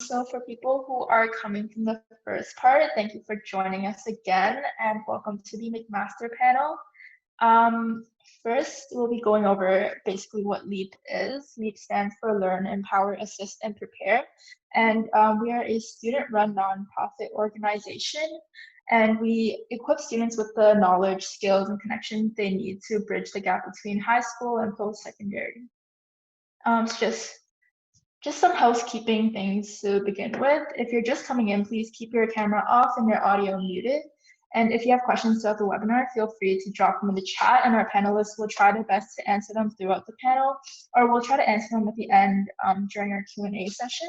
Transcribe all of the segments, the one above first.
So for people who are coming from the first part, thank you for joining us again and welcome to the McMaster panel. Um, First, we'll be going over basically what LEAP is. LEAP stands for Learn, Empower, Assist, and Prepare. And we are a student-run nonprofit organization, and we equip students with the knowledge, skills, and connections they need to bridge the gap between high school and post-secondary. It's just some housekeeping things to begin with. If you're just coming in, please keep your camera off and your audio muted. And if you have questions throughout the webinar, feel free to drop them in the chat and our panelists will try their best to answer them throughout the panel, or we'll try to answer them at the end during our Q&A session.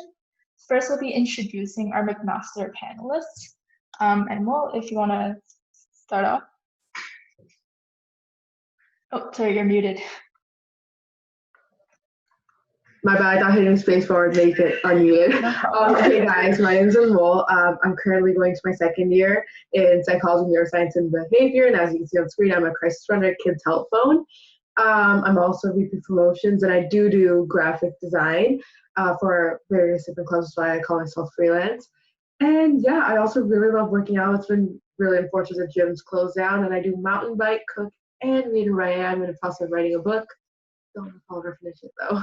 First, we'll be introducing our McMaster panelists. And Will, if you want to start off. Oh, sorry, you're muted. My bad, I thought hitting spacebar would make it unmuted. Hey guys, my name is Anmol. I'm currently going to my second year in psychology, neuroscience, and behavior. And as you can see on screen, I'm a crisis runner at Kids Help Phone. I'm also VP promotions, and I do graphic design for various different clubs. That's why I call myself freelance. And yeah, I also really love working out. It's been really unfortunate that gyms closed down, and I do mountain bike, cook, and read and write. I'm in the process of writing a book. Don't know if I'll ever finish it though.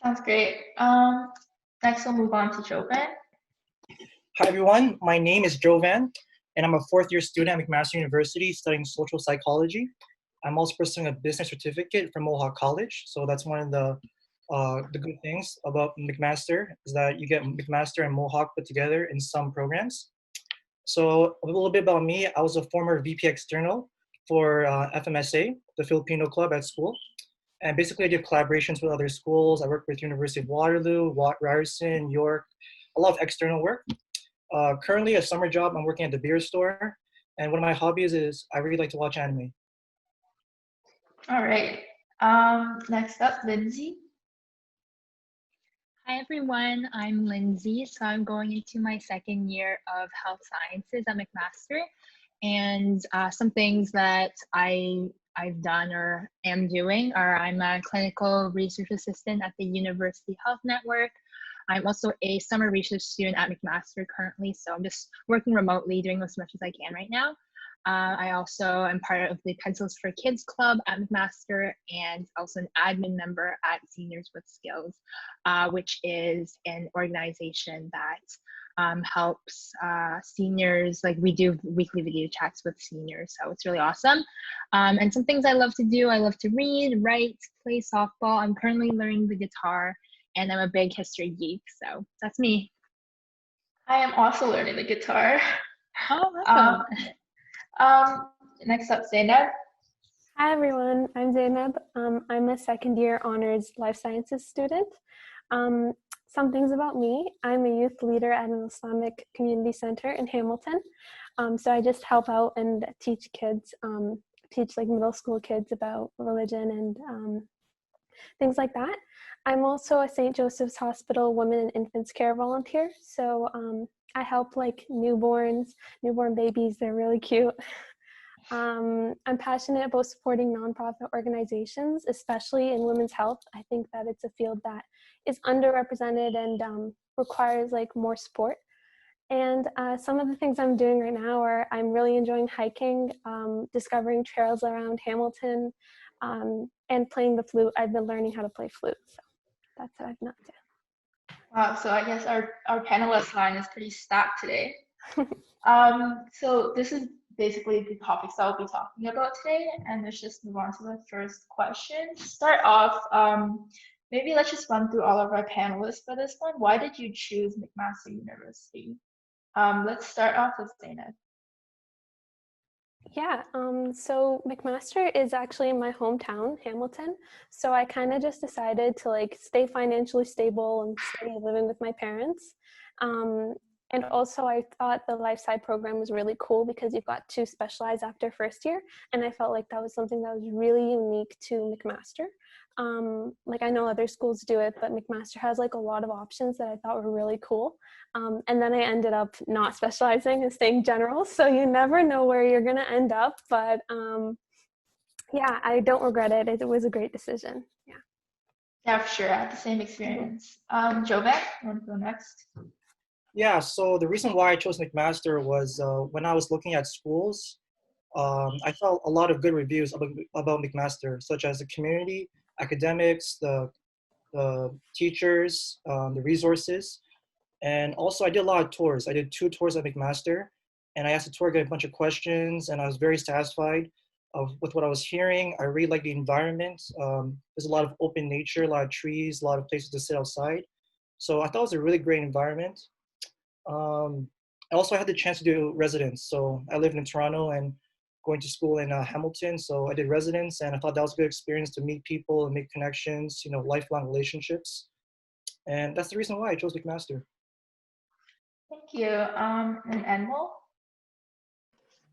Sounds great. Next, we'll move on to Jovan. Hi, everyone. My name is Jovan, and I'm a fourth-year student at McMaster University studying social psychology. I'm also pursuing a business certificate from Mohawk College. So that's one of the good things about McMaster is that you get McMaster and Mohawk put together in some programs. So a little bit about me. I was a former VP external for FMSA, the Filipino club at school. And basically I did collaborations with other schools. I worked with University of Waterloo, Ryerson, York, a lot of external work. Currently a summer job, I'm working at the beer store. And one of my hobbies is I really like to watch anime. All right. Next up, Lindsay. Hi everyone, I'm Lindsay. So I'm going into my second year of health sciences at McMaster. And some things that I've done or am doing are I'm a clinical research assistant at the University Health Network. I'm also a summer research student at McMaster currently, so I'm just working remotely, doing as much as I can right now. I also am part of the Pencils for Kids Club at McMaster and also an admin member at Seniors with Skills, which is an organization that helps seniors, like we do weekly video chats with seniors, so it's really awesome. And some things I love to do, I love to read, write, play softball. I'm currently learning the guitar and I'm a big history geek, so that's me. I am also learning the guitar. Oh, awesome. Next up, Zainab. Hi everyone, I'm Zainab. I'm a second year honors life sciences student. Some things about me, I'm a youth leader at an Islamic community center in Hamilton. So I just help out and teach kids, teach like middle school kids about religion and things like that. I'm also a St. Joseph's Hospital Women and Infants Care volunteer. So I help like newborn babies, they're really cute. I'm passionate about supporting nonprofit organizations, especially in women's health. I think that it's a field that is underrepresented and requires like more support. And some of the things I'm doing right now are I'm really enjoying hiking, discovering trails around Hamilton, and playing the flute. I've been learning how to play flute, so that's what I've been up to. Wow, so I guess our panelist line is pretty stacked today. So this is basically the topics that we'll be talking about today, and let's just move on to the first question. To start off, maybe let's just run through all of our panelists for this one. Why did you choose McMaster University? Let's start off with Zainab. Yeah, so McMaster is actually in my hometown, Hamilton. So I kind of just decided to like stay financially stable and stay living with my parents. And also I thought the life sci program was really cool because you've got to specialize after first year. And I felt like that was something that was really unique to McMaster. Like I know other schools do it, but McMaster has like a lot of options that I thought were really cool. And then I ended up not specializing and staying general. So you never know where you're gonna end up, but yeah, I don't regret it. It was a great decision. Yeah. Yeah, for sure. I had the same experience. Jovan, you want to go next? Yeah, so the reason why I chose McMaster was when I was looking at schools, I felt a lot of good reviews about McMaster, such as the community, academics, the teachers, the resources. And also I did a lot of tours. I did 2 tours at McMaster, and I asked the tour guide a bunch of questions, and I was very satisfied with what I was hearing. I really like the environment. There's a lot of open nature, a lot of trees, a lot of places to sit outside. So I thought it was a really great environment. I also had the chance to do residence. So I lived in Toronto and going to school in Hamilton. So I did residence, and I thought that was a good experience to meet people and make connections, lifelong relationships. And that's the reason why I chose McMaster. Thank you. And Enmol?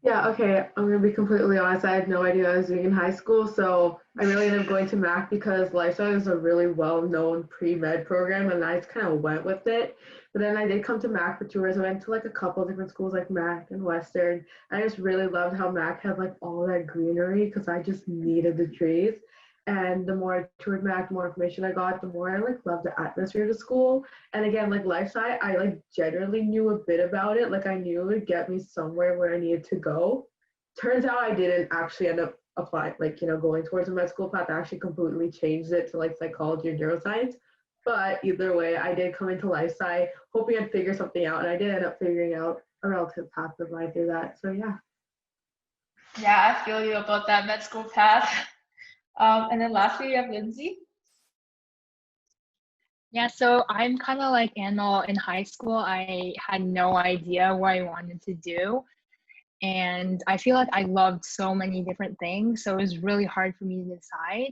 Yeah, okay. I'm gonna be completely honest. I had no idea I was doing in high school, so I really ended up going to Mac because life science is a really well-known pre-med program, and I just kind of went with it. But then I did come to Mac for tours. I went to like a couple of different schools like Mac and Western. I just really loved how Mac had like all that greenery because I just needed the trees. And the more I toured Mac, the more information I got, the more I like loved the atmosphere of the school. And again, like life sci, I like generally knew a bit about it. Like I knew it would get me somewhere where I needed to go. Turns out I didn't actually end up applying, like, going towards a med school path. I actually completely changed it to like psychology or neuroscience. But either way, I did come into life sci hoping I'd figure something out. And I did end up figuring out a relative path of mine through that. So yeah. Yeah, I feel you about that med school path. And then lastly, you have Lindsay. Yeah, so I'm kind of like Annal in high school. I had no idea what I wanted to do. And I feel like I loved so many different things. So it was really hard for me to decide.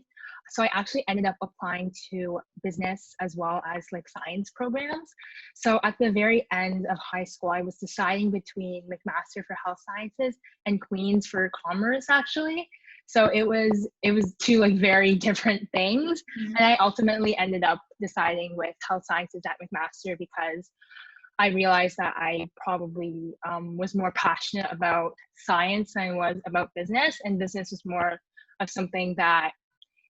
So I actually ended up applying to business as well as like science programs. So at the very end of high school, I was deciding between McMaster for health sciences and Queens for commerce actually. So it was 2 like very different things. Mm-hmm. And I ultimately ended up deciding with health sciences at McMaster because I realized that I probably was more passionate about science than I was about business, and business was more of something that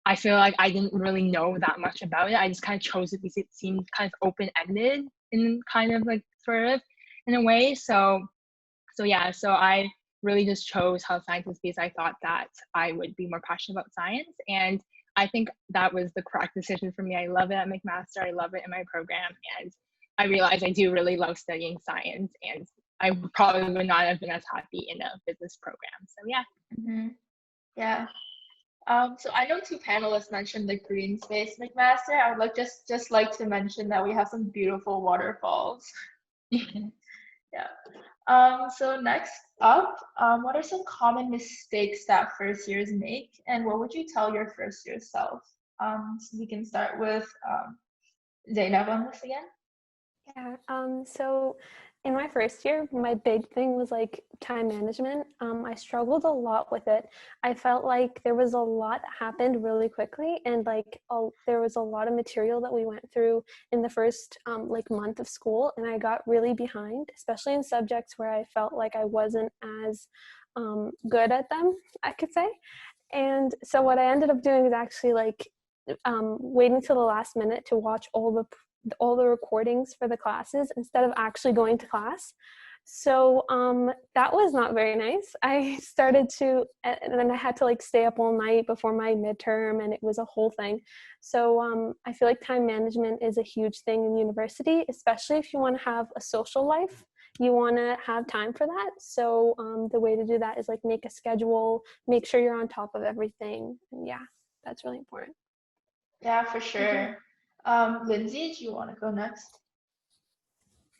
I feel like I didn't really know that much about it. I just kind of chose it because it seemed kind of open-ended in kind of like sort of in a way. So yeah, so I really just chose health sciences because I thought that I would be more passionate about science, and I think that was the correct decision for me. I love it at McMaster. I love it in my program, and I realized I do really love studying science, and I probably would not have been as happy in a business program. So yeah. Mm-hmm. Yeah. So I know 2 panelists mentioned the green space McMaster. I would like just like to mention that we have some beautiful waterfalls. Yeah. So next up, what are some common mistakes that first years make, and what would you tell your first year self? So we can start with Zainab on this again. Yeah, so in my first year, my big thing was like time management. I struggled a lot with it. I felt like there was a lot that happened really quickly, and like there was a lot of material that we went through in the first like month of school, and I got really behind, especially in subjects where I felt like I wasn't as good at them, I could say. And so what I ended up doing is actually like waiting till the last minute to watch all the recordings for the classes instead of actually going to class. So that was not very nice. I started to, and then I had to like stay up all night before my midterm, and it was a whole thing. So I feel like time management is a huge thing in university, especially if you want to have a social life. You want to have time for that. So the way to do that is like make a schedule, make sure you're on top of everything. And yeah, that's really important. Yeah, for sure. Lindsay, do you want to go next?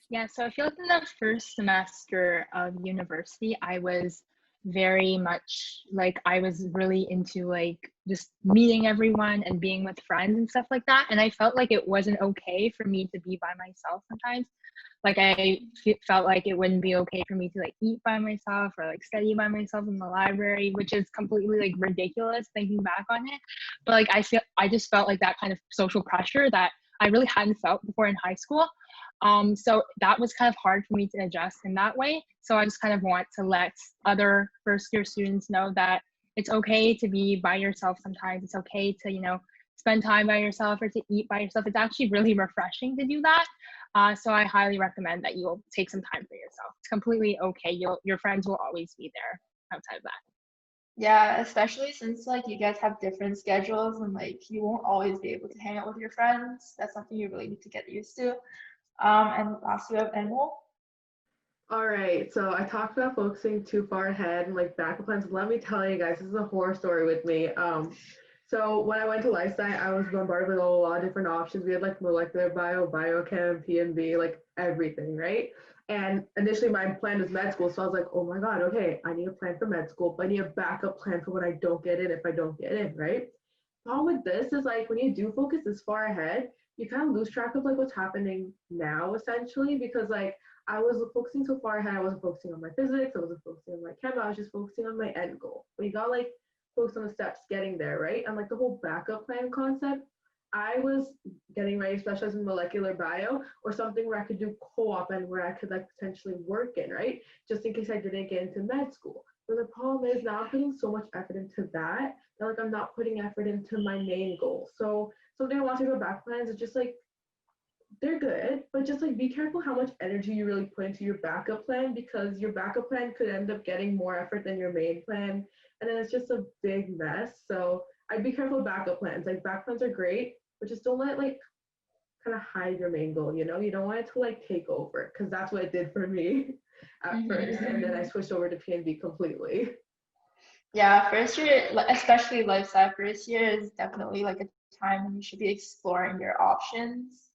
Yeah, so I feel like in the first semester of university, I was very much like I was really into like just meeting everyone and being with friends and stuff like that. And I felt like it wasn't okay for me to be by myself sometimes. Like I felt like it wouldn't be okay for me to like eat by myself or like study by myself in the library, which is completely like ridiculous thinking back on it. But like I just felt like that kind of social pressure that I really hadn't felt before in high school. So that was kind of hard for me to adjust in that way. So I just kind of want to let other first year students know that it's okay to be by yourself sometimes. It's okay to, spend time by yourself or to eat by yourself. It's actually really refreshing to do that. So I highly recommend that you'll take some time for yourself. It's completely okay. Your friends will always be there outside of that. Yeah, especially since like you guys have different schedules and like you won't always be able to hang out with your friends. That's something you really need to get used to. And last we have Enmol. All right, so I talked about focusing too far ahead and like backup plans. Let me tell you guys, this is a horror story with me. So when I went to life science, I was bombarded with a lot of different options. We had like molecular bio, biochem, P&B, like everything, right? And initially my plan was med school, so I was like, oh my God, okay, I need a plan for med school, but I need a backup plan for when I don't get in if I don't get in, right? Problem with this is like when you do focus this far ahead, you kind of lose track of like what's happening now essentially because like I was focusing so far ahead, I wasn't focusing on my physics, I wasn't focusing on my chem, I was just focusing on my end goal. But you got like focus on the steps getting there, right? And like the whole backup plan concept, I was getting ready to specialize in molecular bio or something where I could do co-op and where I could like potentially work in, right? Just in case I didn't get into med school. But the problem is now I'm putting so much effort into that like I'm not putting effort into my main goal. So something I want to go back plans is just like they're good, but just like be careful how much energy you really put into your backup plan because your backup plan could end up getting more effort than your main plan. And then it's just a big mess. So I'd be careful with backup plans. Like back plans are great, but just don't let it like kind of hide your main goal, you know? You don't want it to like take over because that's what it did for me at first. And then I switched over to P&B completely. Yeah, first year, especially life sci first year is definitely like a time when you should be exploring your options.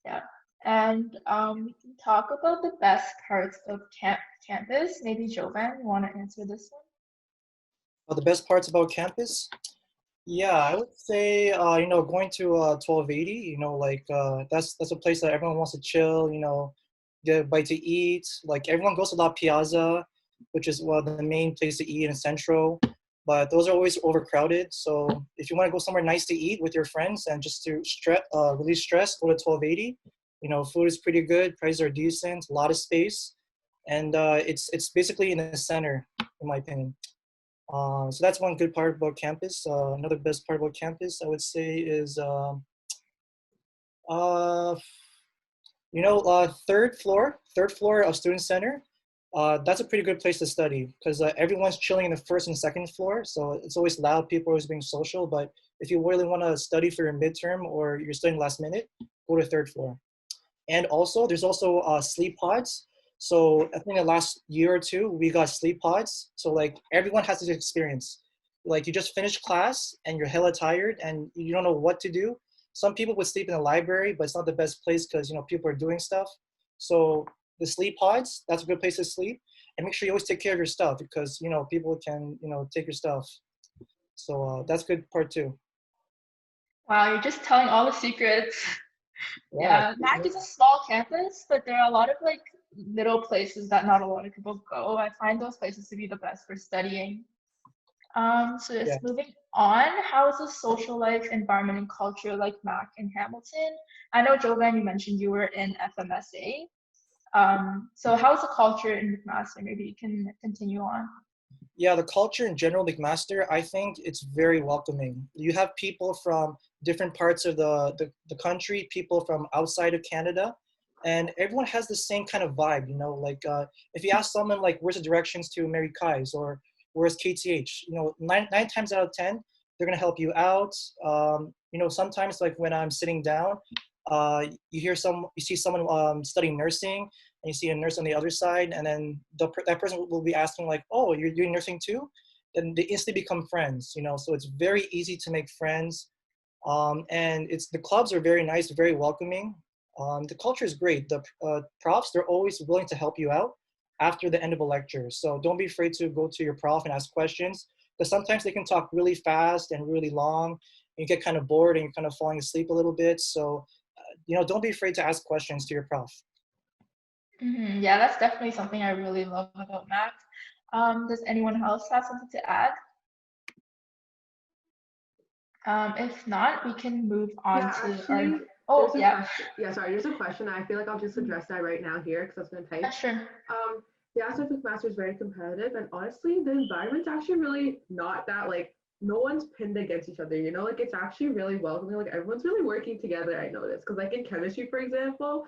Yeah. And we can talk about the best parts of campus. Maybe Jovan, you want to answer this one? The best parts about campus? Yeah, I would say, going to 1280, that's a place that everyone wants to chill, get a bite to eat. Like everyone goes to La Piazza, which is one of the main place to eat in Central, but those are always overcrowded. So if you want to go somewhere nice to eat with your friends and just to release stress, go to 1280. Food is pretty good, prices are decent, a lot of space, and it's basically in the center, in my opinion. So that's one good part about campus. Another best part about campus, I would say, is third floor of student center. That's a pretty good place to study because everyone's chilling in the first and second floor. So it's always loud. People are always being social. But if you really want to study for your midterm or you're studying last minute, go to third floor. And also, there's also sleep pods. So I think the last year or two, we got sleep pods. So like everyone has this experience. Like you just finished class and you're hella tired and you don't know what to do. Some people would sleep in the library, but it's not the best place because people are doing stuff. So the sleep pods, that's a good place to sleep. And make sure you always take care of your stuff because people can take your stuff. So that's a good part too. Wow, you're just telling all the secrets. Yeah, Mac is a small campus, but there are a lot of like little places that not a lot of people go. I find those places to be the best for studying. So just moving on, how is the social life, environment, and culture like Mac in Hamilton? I know, Jovan, you mentioned you were in FMSA. So how's the culture in McMaster? Maybe you can continue on. Yeah, the culture in general, McMaster, I think it's very welcoming. You have people from different parts of the country, people from outside of Canada, and everyone has the same kind of vibe, if you ask someone like, where's the directions to Mary Kai's or where's KTH, nine times out of 10, they're gonna help you out. Sometimes like when I'm sitting down, you see someone studying nursing, and you see a nurse on the other side, and then that person will be asking like, oh, you're doing nursing too? Then they instantly become friends, so it's very easy to make friends. And the clubs are very nice, very welcoming. The culture is great. The profs, they're always willing to help you out after the end of a lecture. So don't be afraid to go to your prof and ask questions, because sometimes they can talk really fast and really long, and you get kind of bored and you're kind of falling asleep a little bit. So, don't be afraid to ask questions to your prof. Yeah, that's definitely something I really love about Mac. Does anyone else have something to add? If not, we can move on Actually, there's a question. I feel like I'll just address that right now here because I was going to type. Sure. The aspect of McMaster is very competitive, and honestly, the environment's actually really not that like no one's pinned against each other, you know, like it's actually really welcoming. Like everyone's really working together, I noticed. Because like in chemistry, for example,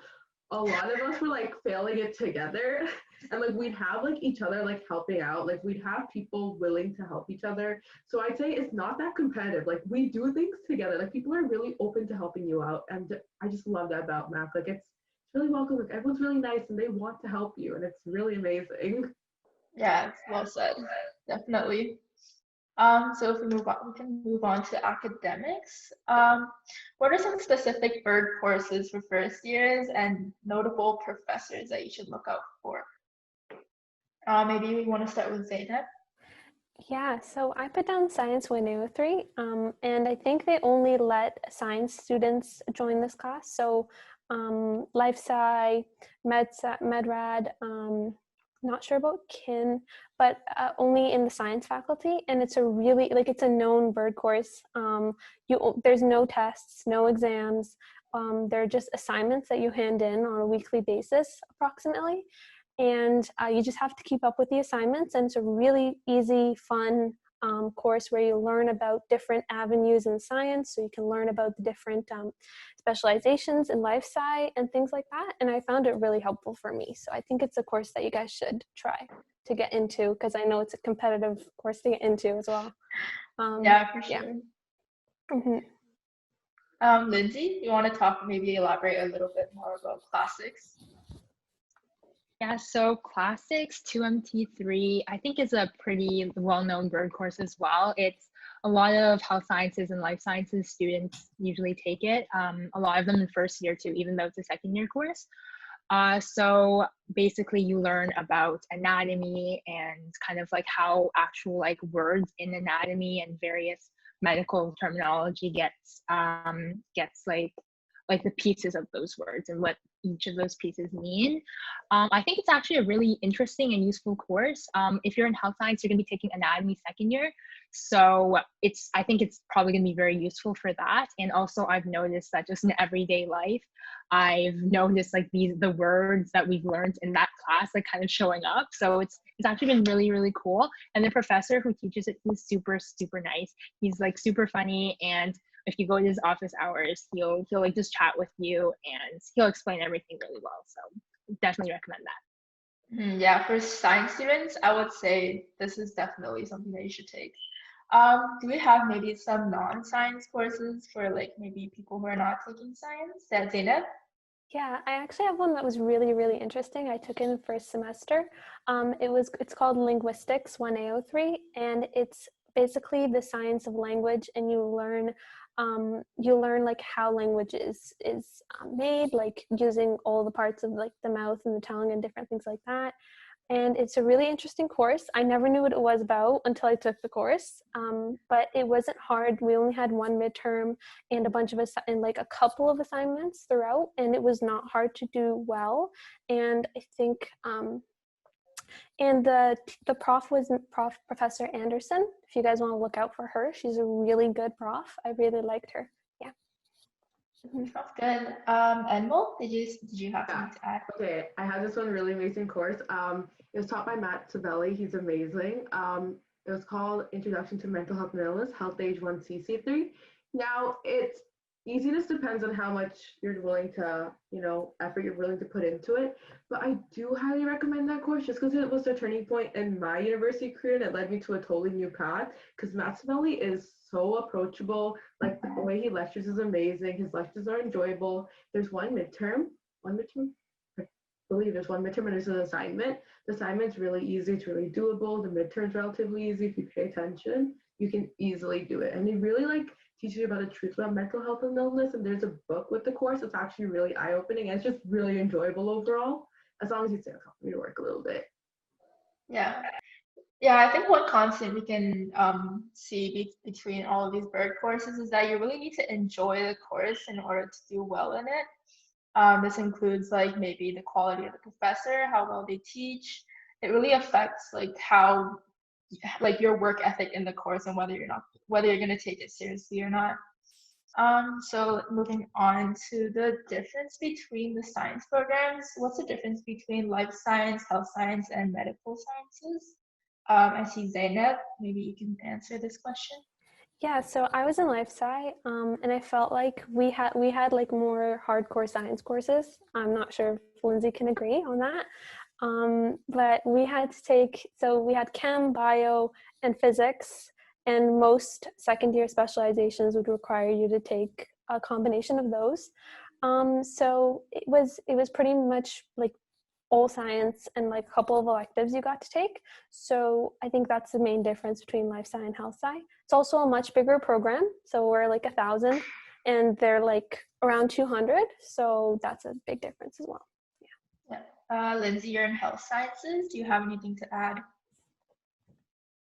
a lot of us were like failing it together and like we'd have like each other like helping out, like we'd have people willing to help each other. So I'd say it's not that competitive, like we do things together, like people are really open to helping you out, and I just love that about math. Like it's really welcome, like everyone's really nice and they want to help you, and it's really amazing. Yeah, it's well said. Definitely. So if we move on, we can move on to academics. What are some specific bird courses for first years and notable professors that you should look out for? Maybe we want to start with Zainab. Yeah, so I put down Science 103, and I think they only let science students join this class. So Life Sci, MedRad, not sure about Kin, but only in the science faculty. And it's a really, like, it's a known bird course. There's no tests, no exams. They're just assignments that you hand in on a weekly basis, approximately. And you just have to keep up with the assignments, and it's a really easy, fun course where you learn about different avenues in science, so you can learn about the different specializations in life sci and things like that, and I found it really helpful for me. So I think it's a course that you guys should try to get into, because I know it's a competitive course to get into as well. Yeah, for sure. Yeah. Mm-hmm. Lindsay, you want to talk, maybe elaborate a little bit more about classics? Yeah, so Classics 2MT3, I think is a pretty well-known bird course as well. It's a lot of health sciences and life sciences students usually take it. A lot of them in first year too, even though it's a second year course. So basically you learn about anatomy and kind of like how actual like words in anatomy and various medical terminology gets like the pieces of those words and what each of those pieces mean. I think it's actually a really interesting and useful course. If you're in health science, you're going to be taking anatomy second year. So I think it's probably going to be very useful for that. And also I've noticed that just in everyday life, I've noticed like the words that we've learned in that class like kind of showing up. So it's actually been really, really cool. And the professor who teaches it, he's super, super nice. He's like super funny, and if you go to his office hours, he'll like just chat with you and he'll explain everything really well. So definitely recommend that. Yeah, for science students, I would say this is definitely something that you should take. Do we have maybe some non-science courses for like maybe people who are not taking science? That's Zainab? Yeah, I actually have one that was really, really interesting. I took it in first semester. It's called Linguistics 1A03, and it's basically the science of language, and you learn like how language is made, like using all the parts of like the mouth and the tongue and different things like that. And it's a really interesting course. I never knew what it was about until I took the course, but it wasn't hard. We only had one midterm and a couple of assignments throughout, and it was not hard to do well. And I think, and the prof was Professor Anderson. If you guys want to look out for her, she's a really good prof. I really liked her. Yeah. Sounds good. Enmol, did you have something to add? Okay, I had this one really amazing course. It was taught by Matt Savelli. He's amazing. It was called Introduction to Mental Health and Illness, Health Age 1 CC3. Now, its easiness depends on how much you're willing to, effort you're willing to put into it. But I do highly recommend that course just because it was the turning point in my university career and it led me to a totally new path. Because Matt Savelli is so approachable. Like the way he lectures is amazing. His lectures are enjoyable. There's one midterm. I believe there's one midterm and there's an assignment. The assignment's really easy. It's really doable. The midterm's relatively easy. If you pay attention, you can easily do it. And he really teaches you about the truth about mental health and illness. And there's a book with the course. It's actually really eye-opening. And it's just really enjoyable overall, as long as you stay on top of your work a little bit. Yeah. Yeah, I think one constant we can see between all of these bird courses is that you really need to enjoy the course in order to do well in it. This includes like maybe the quality of the professor, how well they teach. It really affects like how like your work ethic in the course and whether you're going to take it seriously or not. So moving on to the difference between the science programs. What's the difference between life science, health science, and medical sciences? I see Zainab. Maybe you can answer this question. Yeah, so I was in life sci, and I felt like we had like more hardcore science courses. I'm not sure if Lindsay can agree on that, but we had to take, so we had chem, bio, and physics, and most second year specializations would require you to take a combination of those. So it was pretty much like all science and like a couple of electives you got to take. So I think that's the main difference between life sci and health sci. It's also a much bigger program. So we're like 1,000 and they're like around 200. So that's a big difference as well. Yeah. Lindsay, you're in health sciences. Do you have anything to add?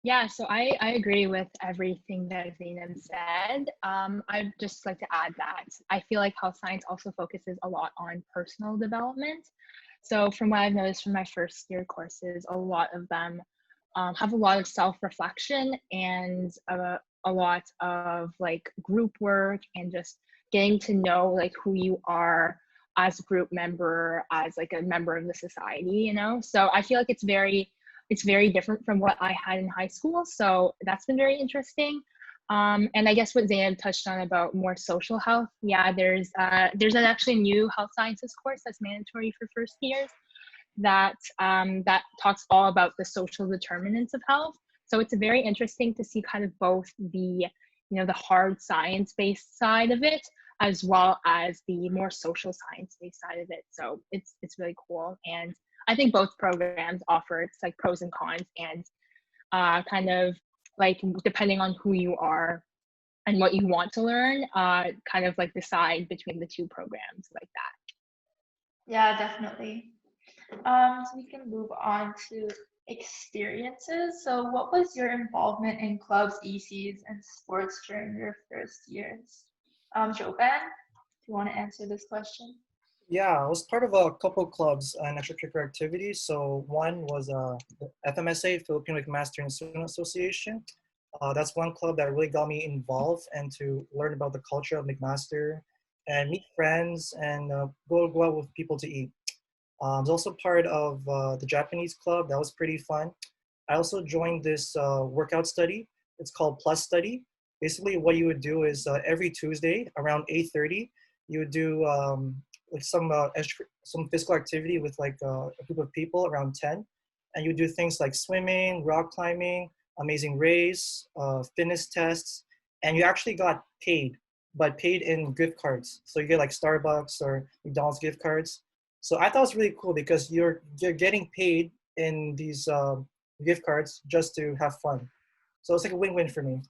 Yeah, so I agree with everything that Zainab said. I'd just like to add that I feel like health science also focuses a lot on personal development. So from what I've noticed from my first year courses, a lot of them have a lot of self-reflection and a lot of like group work and just getting to know like who you are as a group member, as like a member of the society, you know? So I feel like it's very different from what I had in high school. So that's been very interesting. And I guess what Zainab touched on about more social health. Yeah, there's an actually new health sciences course that's mandatory for first years that that talks all about the social determinants of health. So it's very interesting to see kind of both the the hard science-based side of it as well as the more social science-based side of it. So it's really cool, and I think both programs offer its like pros and cons, and kind of like depending on who you are and what you want to learn, kind of like decide between the two programs like that. Yeah, definitely. So we can move on to experiences. So what was your involvement in clubs, ECs, and sports during your first years? Jovan, do you want to answer this question? Yeah, I was part of a couple clubs and extracurricular activities. So one was the FMSA, Filipino McMaster Student Association. That's one club that really got me involved and to learn about the culture of McMaster and meet friends and go out with people to eat. I was also part of the Japanese club. That was pretty fun. I also joined this workout study. It's called Plus Study. Basically, what you would do is every Tuesday around 8:30, you would do like some physical activity with like a group of people around 10, and you do things like swimming, rock climbing, amazing race, fitness tests, and you actually got paid, but paid in gift cards. So you get like Starbucks or McDonald's gift cards. So I thought it was really cool because you're getting paid in these gift cards just to have fun. So it's like a win-win for me.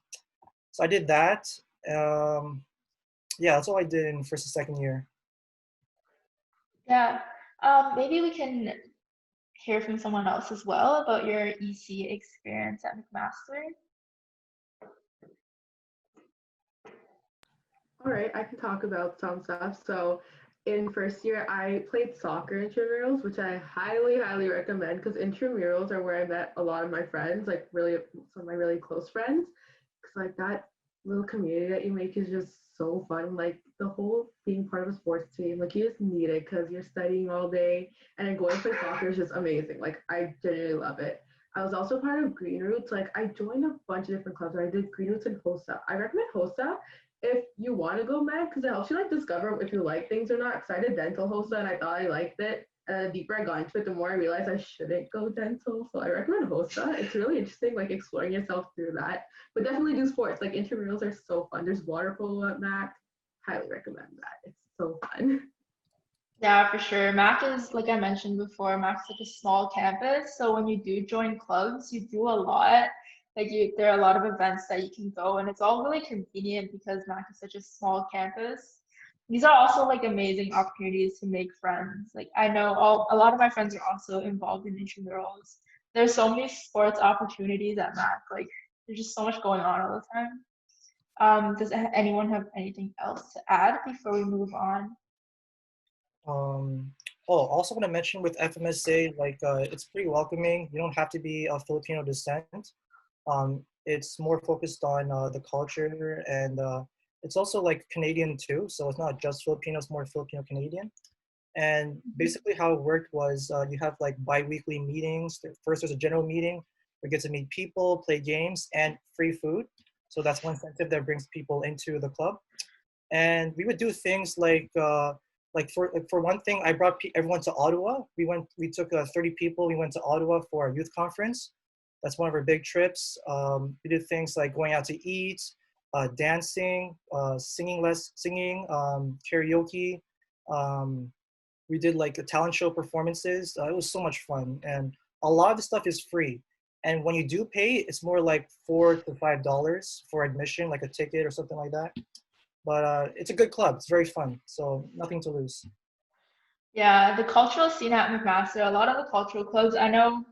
So I did that. Um, yeah, that's all I did in first and second year. Yeah. Maybe we can hear from someone else as well about your EC experience at McMaster. All right, I can talk about some stuff. So in first year, I played soccer intramurals, which I highly, highly recommend because intramurals are where I met a lot of my friends, like really some of my really close friends. Because like that little community that you make is just so fun. Like the whole being part of a sports team, like you just need it because you're studying all day and then going to play soccer is just amazing. Like I genuinely love it. I was also part of Green Roots. Like I joined a bunch of different clubs. I did Green Roots and HOSA. I recommend HOSA if you want to go med because it helps you like discover if you like things or not. Because I did dental HOSA and I thought I liked it. And the deeper I got into it, the more I realized I shouldn't go dental. So I recommend HOSA. It's really interesting, like exploring yourself through that. But definitely do sports. Like intramurals are so fun. There's water polo at Mac. Highly recommend that. It's so fun. Yeah, for sure. Mac is, like I mentioned before, Mac's like a small campus. So when you do join clubs, you do a lot. There are a lot of events that you can go, and it's all really convenient because Mac is such a small campus. These are also like amazing opportunities to make friends. Like I know a lot of my friends are also involved in intramurals. There's so many sports opportunities at Mac. Like there's just so much going on all the time. Does anyone have anything else to add before we move on? Um, also want to mention with FMSA, like it's pretty welcoming. You don't have to be of Filipino descent. It's more focused on the culture and it's also like Canadian too. So it's not just Filipino, it's more Filipino Canadian. And basically how it worked was you have like bi-weekly meetings. First there's a general meeting where you get to meet people, play games, and free food. So that's one incentive that brings people into the club. And we would do things like for one thing, I brought everyone to Ottawa. We took 30 people. We went to Ottawa for our youth conference. That's one of our big trips. We did things like going out to eat, dancing, singing, karaoke. We did like a talent show performances. It was so much fun, and a lot of the stuff is free. And when you do pay, it's more like $4 to $5 for admission, like a ticket or something like that. But it's a good club. It's very fun. So nothing to lose. Yeah, the cultural scene at McMaster, a lot of the cultural clubs, I know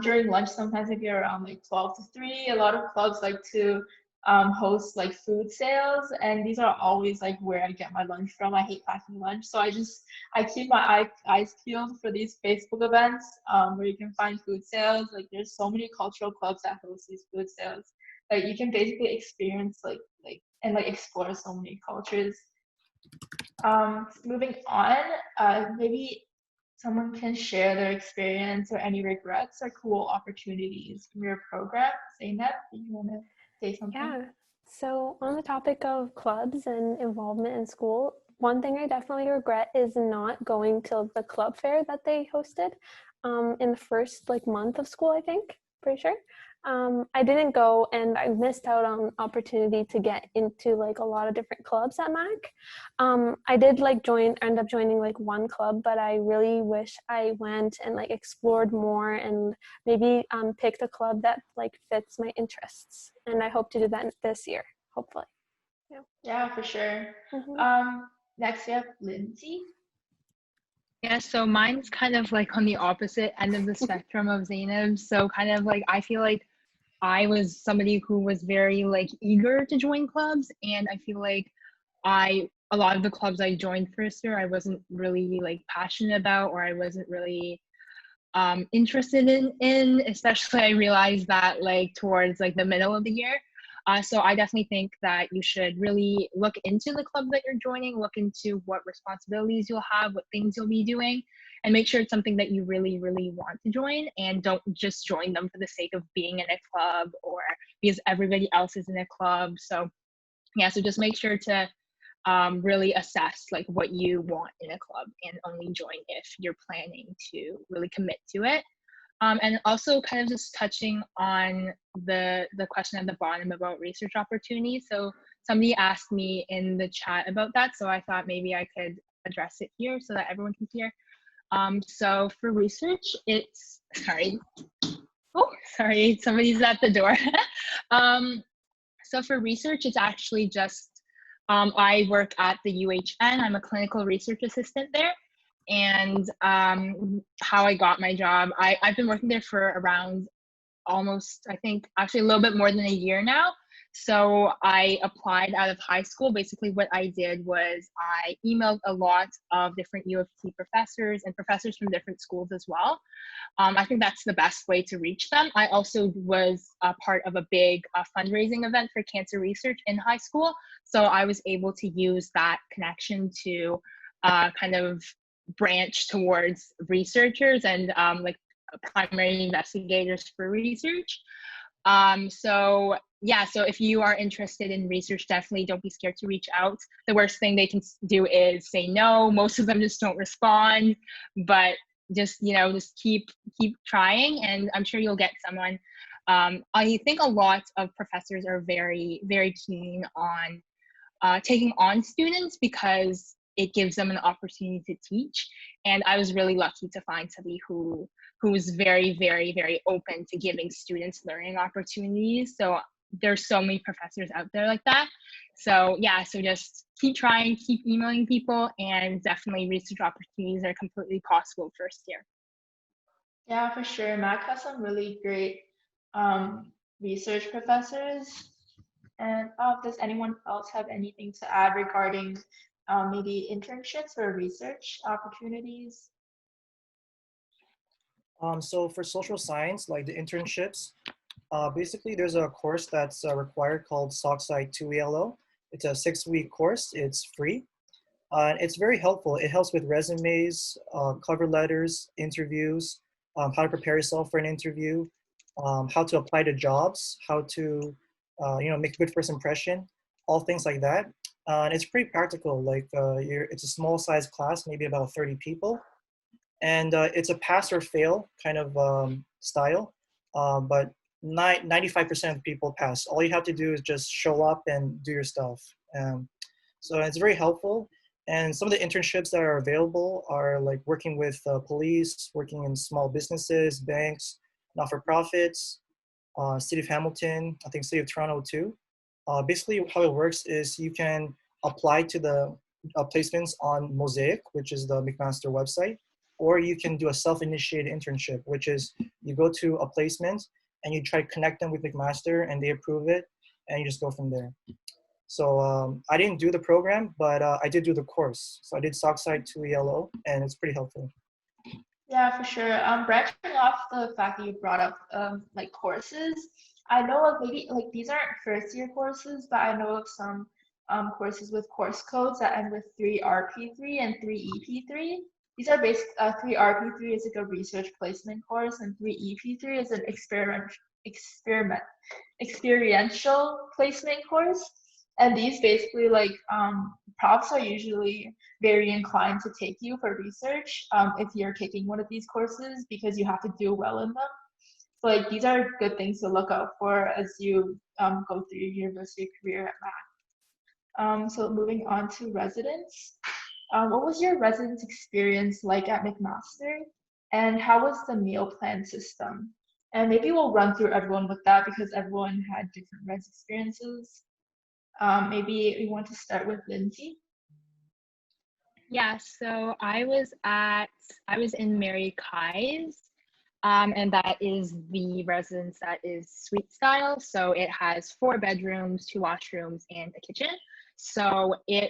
during lunch, sometimes if you're around like 12 to 3, a lot of clubs like to host like food sales, and these are always like where I get my lunch from. I hate packing lunch, so I keep my eyes peeled for these Facebook events where you can find food sales. Like there's so many cultural clubs that host these food sales. Like you can basically experience and explore so many cultures. Moving on, maybe someone can share their experience or any regrets or cool opportunities from your program. Zainab, do you want to say something? Yeah. So on the topic of clubs and involvement in school, one thing I definitely regret is not going to the club fair that they hosted in the first month of school, I think, pretty sure. I didn't go, and I missed out on opportunity to get into a lot of different clubs at Mac. I did end up joining one club, but I really wish I went and explored more and maybe picked a club that fits my interests. And I hope to do that this year, hopefully. Yeah, for sure. Mm-hmm. Next we have Lindsay. Yeah, so mine's kind of on the opposite end of the spectrum of Zainab's. So kind of I feel like I was somebody who was very eager to join clubs, and I feel like a lot of the clubs I joined first year I wasn't really passionate about, or I wasn't really interested in, especially I realized that towards the middle of the year. So I definitely think that you should really look into the club that you're joining, look into what responsibilities you'll have, what things you'll be doing, and make sure it's something that you really, really want to join, and don't just join them for the sake of being in a club or because everybody else is in a club. So yeah, so just make sure to really assess what you want in a club and only join if you're planning to really commit to it. And also kind of just touching on the question at the bottom about research opportunities. So somebody asked me in the chat about that, so I thought maybe I could address it here so that everyone can hear. So for research, it's, sorry, somebody's at the door. So for research, it's actually just, I work at the UHN. I'm a clinical research assistant there. And how I got my job, I've been working there for around almost, I think, actually a little bit more than a year now. So I applied out of high school. Basically what I did was I emailed a lot of different U of T professors and professors from different schools as well. I think that's the best way to reach them. I also was a part of a big fundraising event for cancer research in high school. So I was able to use that connection to kind of branch towards researchers and primary investigators for research. So yeah, so if you are interested in research, definitely don't be scared to reach out. The worst thing they can do is say no. Most of them just don't respond, but just just keep trying, and I'm sure you'll get someone. I think a lot of professors are very, very keen on taking on students because it gives them an opportunity to teach. And I was really lucky to find somebody who was very, very, very open to giving students learning opportunities. So there's so many professors out there like that. So yeah, so just keep trying, keep emailing people, and definitely research opportunities are completely possible first year. Yeah, for sure. Mac has some really great research professors. And does anyone else have anything to add regarding maybe internships or research opportunities? So for social science, like the internships, basically there's a course that's required called SocSci 2 ELO. It's a 6-week course. It's free. And it's very helpful. It helps with resumes, cover letters, interviews, how to prepare yourself for an interview, how to apply to jobs, how to make a good first impression, all things like that. And it's pretty practical. Like it's a small size class, maybe about 30 people, and it's a pass or fail kind of style. But 95% of people pass. All you have to do is just show up and do your stuff. So it's very helpful. And some of the internships that are available are like working with police, working in small businesses, banks, not-for-profits, City of Hamilton, I think City of Toronto too. Basically how it works is you can apply to the placements on Mosaic, which is the McMaster website, or you can do a self-initiated internship, which is you go to a placement and you try to connect them with McMaster and they approve it and you just go from there. So I didn't do the program, but I did do the course. So I did Sockside 2 ELO and it's pretty helpful. Yeah, for sure. Branching off the fact that you brought up like courses, I know of maybe like these aren't first year courses, but I know of some courses with course codes that end with 3RP3 and 3EP3. These are based 3RP3 is like a research placement course, and 3EP3 is an experiential placement course. And these basically like profs are usually very inclined to take you for research if you're taking one of these courses because you have to do well in them. So like these are good things to look out for as you go through your university career at Mac. So moving on to residence. What was your residence experience like at McMaster? And how was the meal plan system? And maybe we'll run through everyone with that because everyone had different res experiences. Maybe we want to start with Lindsay. Yeah, so I was in Mary Kai's, and that is the residence that is suite style. So it has 4 bedrooms, 2 washrooms, and a kitchen. So I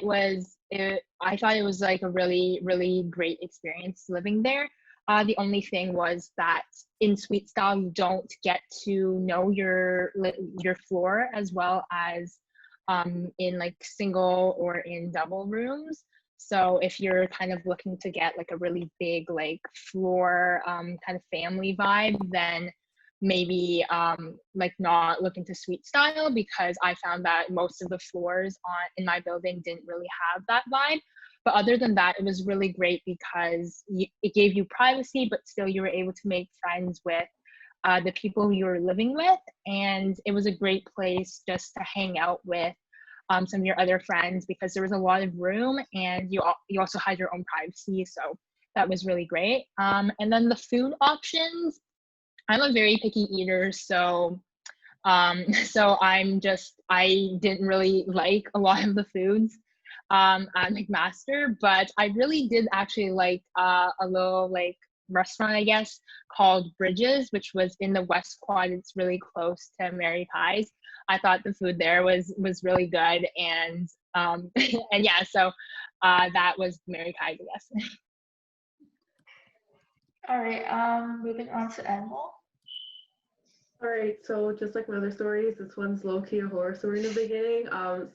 thought it was like a really, really great experience living there. The only thing was that in suite style, you don't get to know your floor as well as in like single or in double rooms. So if you're kind of looking to get like a really big like floor kind of family vibe, then maybe like not look into suite style, because I found that most of the floors in my building didn't really have that vibe. But other than that, it was really great because it gave you privacy, but still you were able to make friends with the people you were living with. And it was a great place just to hang out with some of your other friends because there was a lot of room and you also had your own privacy. So that was really great. And then the food options, I'm a very picky eater. So I didn't really like a lot of the foods at McMaster, but I really did actually like a little like restaurant, I guess, called Bridges, which was in the West Quad. It's really close to Mary Kai's. I thought the food there was really good, and and yeah, so that was Mary Kai's, I guess. All right, moving on to Animal. All right, so just like my other stories, this one's low-key a horror story in the beginning.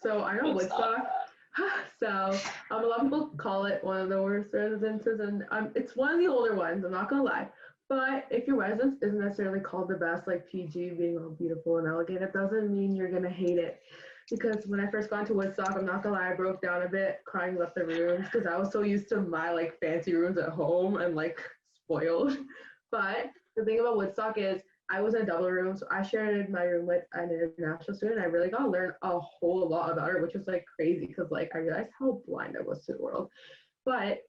So I know Woodstock. So a lot of people call it one of the worst residences, and it's one of the older ones, I'm not gonna lie. But if your residence isn't necessarily called the best, like PG being all beautiful and elegant, it doesn't mean you're gonna hate it. Because when I first got into Woodstock, I'm not gonna lie, I broke down a bit, crying left the rooms because I was so used to my like fancy rooms at home and like spoiled. But the thing about Woodstock is I was in a double room, so I shared my room with an international student. I really got to learn a whole lot about her, which was like crazy because like I realized how blind I was to the world. But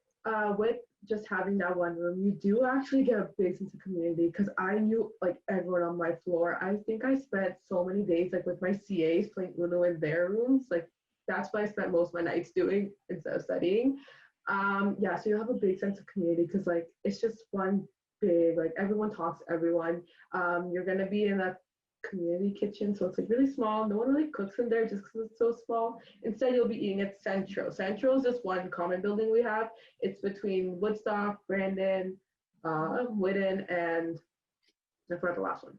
with just having that one room, you do actually get a big sense of community because I knew like everyone on my floor. I think I spent so many days like with my CAs playing Uno in their rooms. Like that's what I spent most of my nights doing instead of studying. Yeah, so you have a big sense of community because like it's just one big, like everyone talks to everyone. You're gonna be in a community kitchen, so it's like really small. No one really cooks in there just because it's so small. Instead, you'll be eating at Central. Central is just one common building we have. It's between Woodstock, Brandon, Whitten, and I forgot the last one.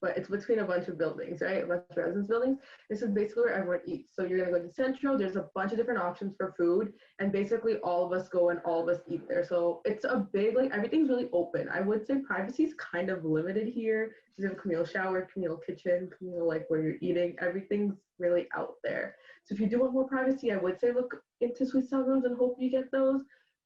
but it's between a bunch of buildings, right? A bunch of residence buildings. This is basically where everyone eats. So you're gonna go to Central. There's a bunch of different options for food, and basically all of us go and all of us eat there. So it's a big, like, everything's really open. I would say privacy is kind of limited here. You have a communal shower, communal kitchen, communal, like, where you're eating. Everything's really out there. So if you do want more privacy, I would say look into suite style rooms and hope you get those.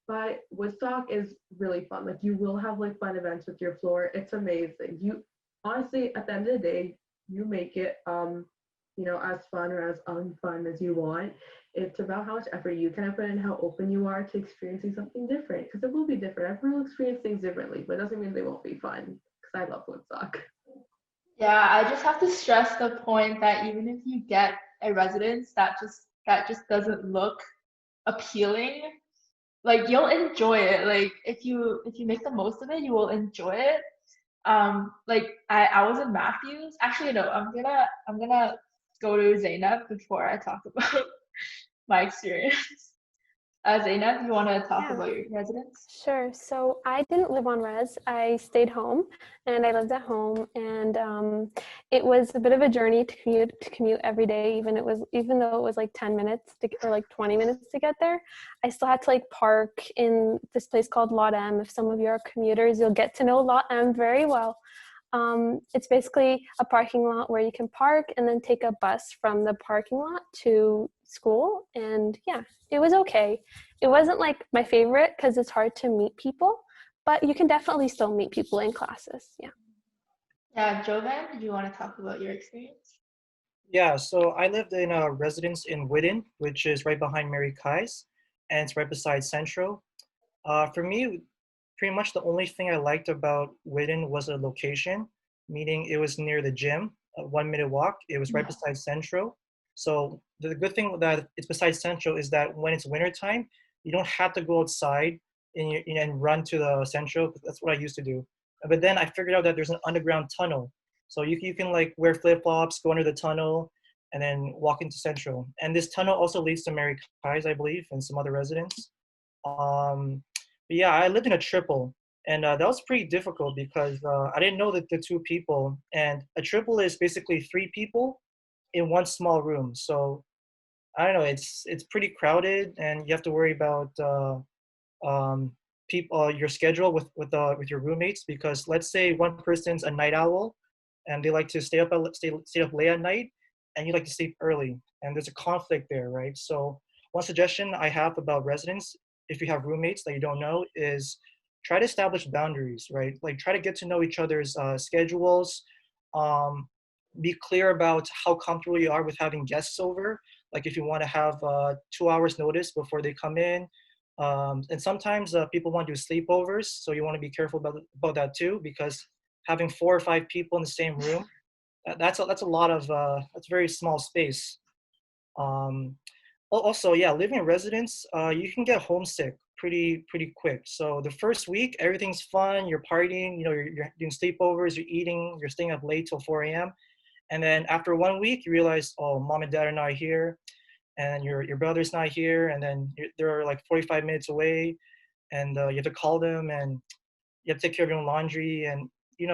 But Woodstock is really fun. Like, you will have like fun events with your floor. It's amazing. You honestly, at the end of the day, you make it as fun or as unfun as you want. It's about how much effort you can put in, how open you are to experiencing something different, because it will be different. Everyone will experience things differently, but it doesn't mean they won't be fun, because I love Woodstock. Yeah, I just have to stress the point that even if you get a residence that just doesn't look appealing, like you'll enjoy it. Like if you make the most of it, you will enjoy it. Like I was in Matthews. Actually, no, I'm gonna go to Zainab before I talk about my experience. Zainab, you want to talk Yeah. about your residence? Sure. So I didn't live on res. I stayed home and I lived at home, and it was a bit of a journey to commute every day. Even though it was like 10 minutes or like 20 minutes to get there, I still had to like park in this place called Lot M. If some of you are commuters, you'll get to know Lot M very well. It's basically a parking lot where you can park and then take a bus from the parking lot to school. And yeah, it was okay. It wasn't like my favorite because it's hard to meet people, but you can definitely still meet people in classes. Yeah. Yeah, Jovan, did you want to talk about your experience? Yeah, so I lived in a residence in Whitton, which is right behind Mary Kai's, and it's right beside Central. For me, pretty much the only thing I liked about Whitton was the location, meaning it was near the gym, a 1 minute walk. It was right beside Central. So the good thing that it's beside Central is that when it's wintertime, you don't have to go outside and run to the Central. That's what I used to do. But then I figured out that there's an underground tunnel. So you can like wear flip-flops, go under the tunnel, and then walk into Central. And this tunnel also leads to Mary Kai's, I believe, and some other residents. Um, but yeah, I lived in a triple, and that was pretty difficult because I didn't know that the two people, and a triple is basically three people in one small room. So I don't know, it's pretty crowded, and you have to worry about people your schedule with your roommates, because let's say one person's a night owl, and they like to stay up late at night, and you like to sleep early, and there's a conflict there, right? So one suggestion I have about residents, if you have roommates that you don't know, is try to establish boundaries, right? Like try to get to know each other's schedules. Um, be clear about how comfortable you are with having guests over. Like if you want to have 2 hours notice before they come in. And sometimes people want to do sleepovers, so you want to be careful about that too, because having 4 or 5 people in the same room, that's a lot of that's a very small space. Um, Also, yeah, living in residence, you can get homesick pretty quick. So the first week, everything's fun. You're partying, you're doing sleepovers, you're eating, you're staying up late till 4 a.m. And then after 1 week, you realize, oh, mom and dad are not here, and your brother's not here, and then they're like 45 minutes away, and you have to call them, and you have to take care of your own laundry, and you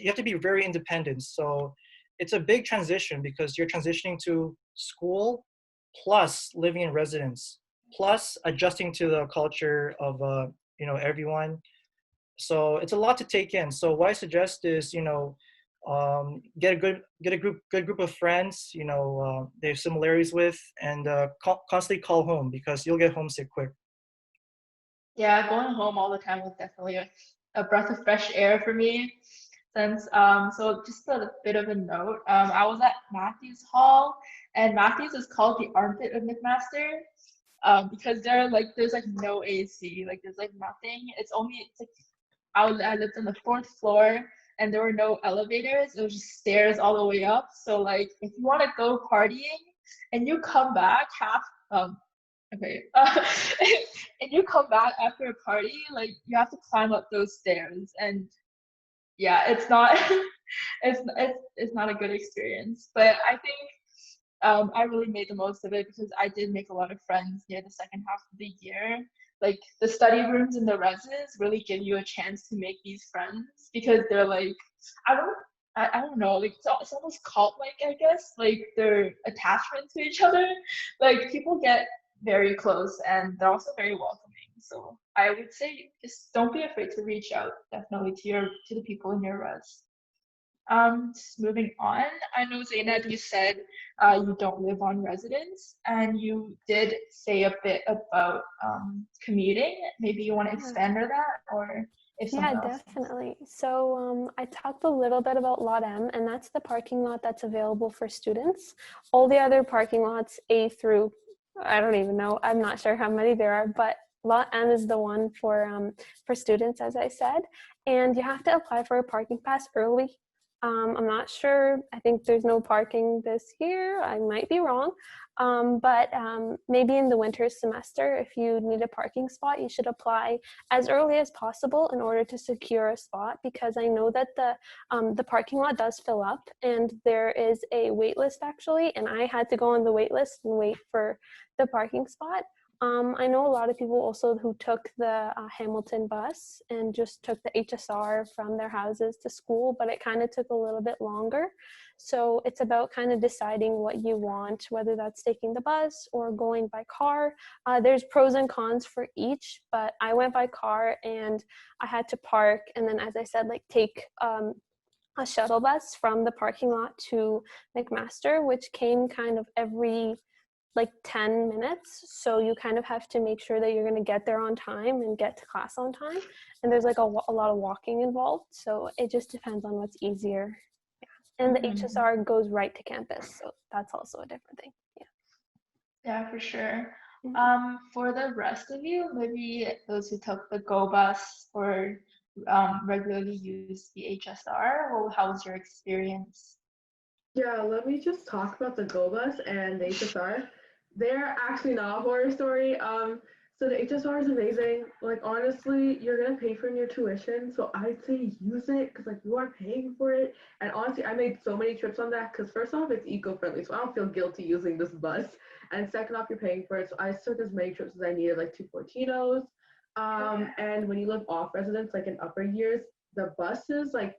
have to be very independent. So it's a big transition because you're transitioning to school plus living in residence plus adjusting to the culture of everyone. So it's a lot to take in. So what I suggest is get a good group of friends they have similarities with, and constantly call home because you'll get homesick quick. Yeah, going home all the time was definitely a breath of fresh air for me. Since so just a bit of a note, I was at Matthews Hall, and Matthews is called the armpit of McMaster, because there's like no AC, like there's like nothing. It's like I lived on the fourth floor, and there were no elevators. It was just stairs all the way up. So like if you want to go partying and you come back okay. And you come back after a party, like you have to climb up those stairs, and yeah, it's not it's not a good experience. But I think I really made the most of it because I did make a lot of friends near the second half of the year. Like the study rooms and the reses really give you a chance to make these friends because they're like I don't I don't know, like it's almost cult-like, I guess, like their attachment to each other. Like people get very close and they're also very welcoming. So I would say just don't be afraid to reach out definitely to the people in your res. Just moving on, I know Zainab, you said you don't live on residence, and you did say a bit about commuting. Maybe you want to Yeah. expand on that, or if Yeah, someone else. definitely. So I talked a little bit about Lot M, and that's the parking lot that's available for students. All the other parking lots, A through, I don't even know, I'm not sure how many there are, but Lot M is the one for students, as I said. And you have to apply for a parking pass early. I'm not sure. I think there's no parking this year. I might be wrong. But maybe in the winter semester, if you need a parking spot, you should apply as early as possible in order to secure a spot, because I know that the parking lot does fill up and there is a wait list actually, and I had to go on the wait list and wait for the parking spot. I know a lot of people also who took the Hamilton bus and just took the HSR from their houses to school, but it kind of took a little bit longer. So it's about kind of deciding what you want, whether that's taking the bus or going by car. There's pros and cons for each, but I went by car and I had to park, and then, as I said, like take a shuttle bus from the parking lot to McMaster, which came kind of every like 10 minutes. So you kind of have to make sure that you're going to get there on time and get to class on time. And there's like a lot of walking involved. So it just depends on what's easier. Yeah. And the HSR goes right to campus. So that's also a different thing. Yeah. Yeah, for sure. Mhm. For the rest of you, maybe those who took the Go bus or regularly use the HSR, well, how was your experience? Yeah, let me just talk about the Go Bus and the HSR. They're actually not a horror story. So the HSR is amazing. Like honestly, you're gonna pay for your tuition, so I'd say use it because like you are paying for it. And honestly, I made so many trips on that because first off, it's eco-friendly, so I don't feel guilty using this bus. And second off, you're paying for it, so I took as many trips as I needed, like 2 Fortinos. And when you live off residence, like in upper years, the buses like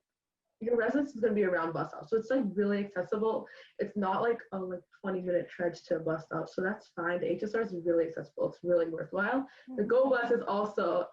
your residence is going to be around bus stop, so it's like really accessible. It's not like a 20-minute trudge to a bus stop, so that's fine. The HSR is really accessible. It's really worthwhile. The Go bus is also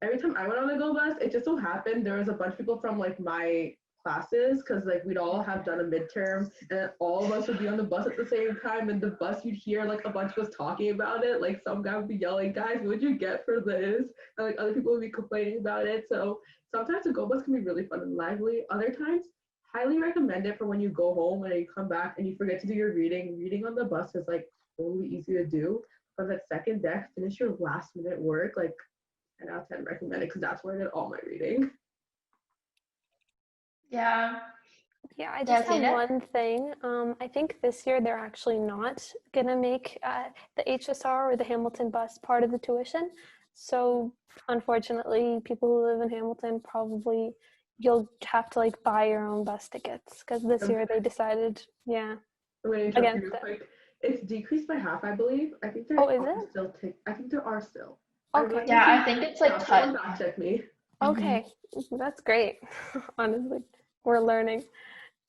every time I went on the Go bus, it just so happened there was a bunch of people from like my classes because like we'd all have done a midterm and all of us would be on the bus at the same time, and the bus you'd hear like a bunch of us talking about it, like some guy would be yelling, guys, what would you get for this, and like other people would be complaining about it. So sometimes the Go bus can be really fun and lively. Other times, highly recommend it for when you go home and you come back and you forget to do your reading. Reading on the bus is like really easy to do. But that second deck, finish your last minute work. Like 10 out of 10 recommend it because that's where I did all my reading. Yeah, Yeah, I yeah, just have Zainab? one thing. I think this year they're actually not going to make the HSR or the Hamilton bus part of the tuition. So unfortunately, people who live in Hamilton probably you'll have to like buy your own bus tickets because this year they decided, yeah, I'm going to interrupt you against real it. quick. It's decreased by half, I believe. I think there Oh, is are it? still I think there are still. I Okay. remember Yeah, I seeing think it's like yeah, someone cut. fact check me. Okay. That's great. Honestly, we're learning.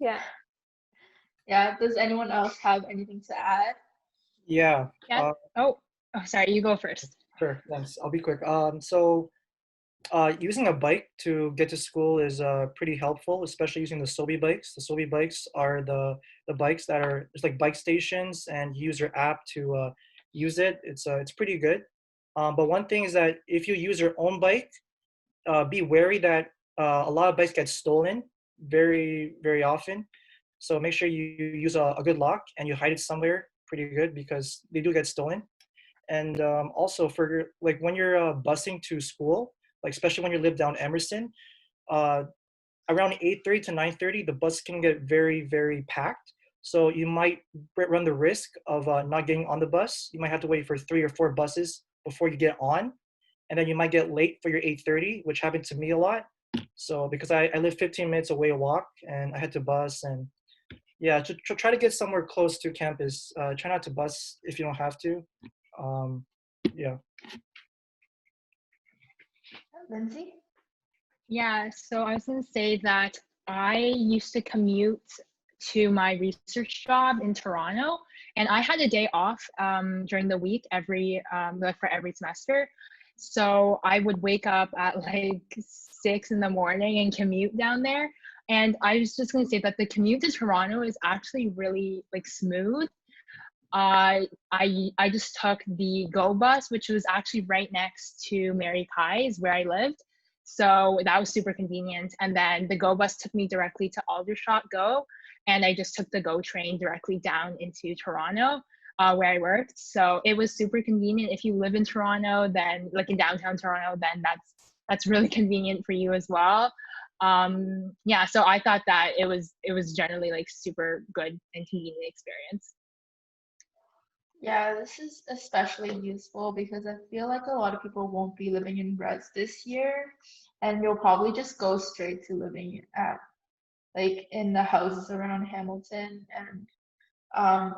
Yeah. Yeah, does anyone else have anything to add? Yeah. Yeah. Oh, sorry. You go first. Sure. Thanks. I'll be quick. Using a bike to get to school is pretty helpful, especially using the Sobi bikes. The Sobi bikes are the bikes that are just like bike stations, and you use your app to use it. It's pretty good. But one thing is that if you use your own bike, be wary that a lot of bikes get stolen very often. So make sure you use a good lock and you hide it somewhere pretty good because they do get stolen. And also for like when you're busing to school, like especially when you live down Emerson, uh, around 8:30 to 9:30, the bus can get very packed. So you might run the risk of not getting on the bus. You might have to wait for 3 or 4 buses before you get on, and then you might get late for your 8:30, which happened to me a lot. So because I live 15 minutes away a walk, and I had to bus, and yeah, to try to get somewhere close to campus. Try not to bus if you don't have to. Um, yeah. Lindsay? Yeah, so I was going to say that I used to commute to my research job in Toronto, and I had a day off during the week for every semester. So I would wake up at like 6 in the morning and commute down there. And I was just gonna say that the commute to Toronto is actually really like smooth. I just took the Go bus, which was actually right next to Mary Kai's where I lived. So that was super convenient. And then the Go bus took me directly to Aldershot Go, and I just took the Go train directly down into Toronto, where I worked. So it was super convenient. If you live in Toronto, then like in downtown Toronto, then that's really convenient for you as well. Yeah, so I thought that it was generally like super good and convenient experience. Yeah, this is especially useful because I feel like a lot of people won't be living in res this year, and you'll probably just go straight to living at like in the houses around Hamilton, and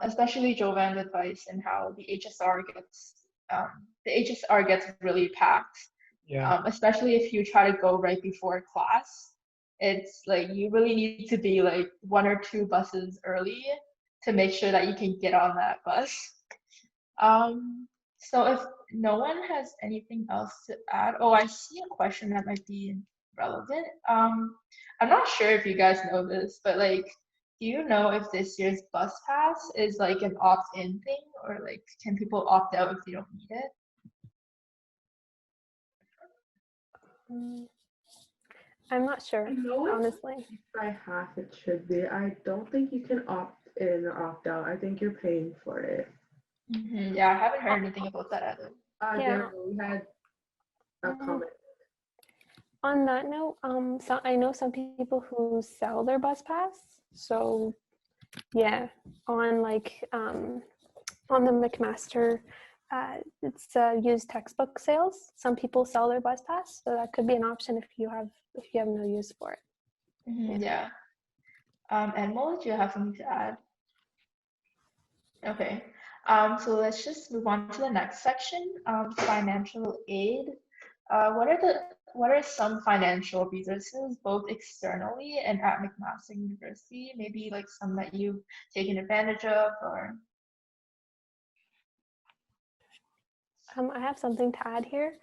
especially Jovan's advice and how the HSR gets really packed, Yeah. especially if you try to go right before class. It's like you really need to be like one or two buses early to make sure that you can get on that bus. So if no one has anything else to add, oh, I see a question that might be relevant. I'm not sure if you guys know this, but like, do you know if this year's bus pass is like an opt-in thing, or like can people opt out if they don't need it? Mm, I'm not sure, I know it's honestly. by half it should be. I don't think you can opt in or opt out. I think you're paying for it. Yeah, I haven't heard anything about that either. Yeah. We had a Um, comment. on that note, so I know some people who sell their bus pass. So yeah, on on the McMaster, it's used textbook sales. Some people sell their bus pass, so that could be an option if you have no use for it. Yeah. Enmol, do you have something to add? Okay. So let's just move on to the next section, financial aid. What are some financial resources, both externally and at McMaster University? Maybe like some that you've taken advantage of, or I have something to add here.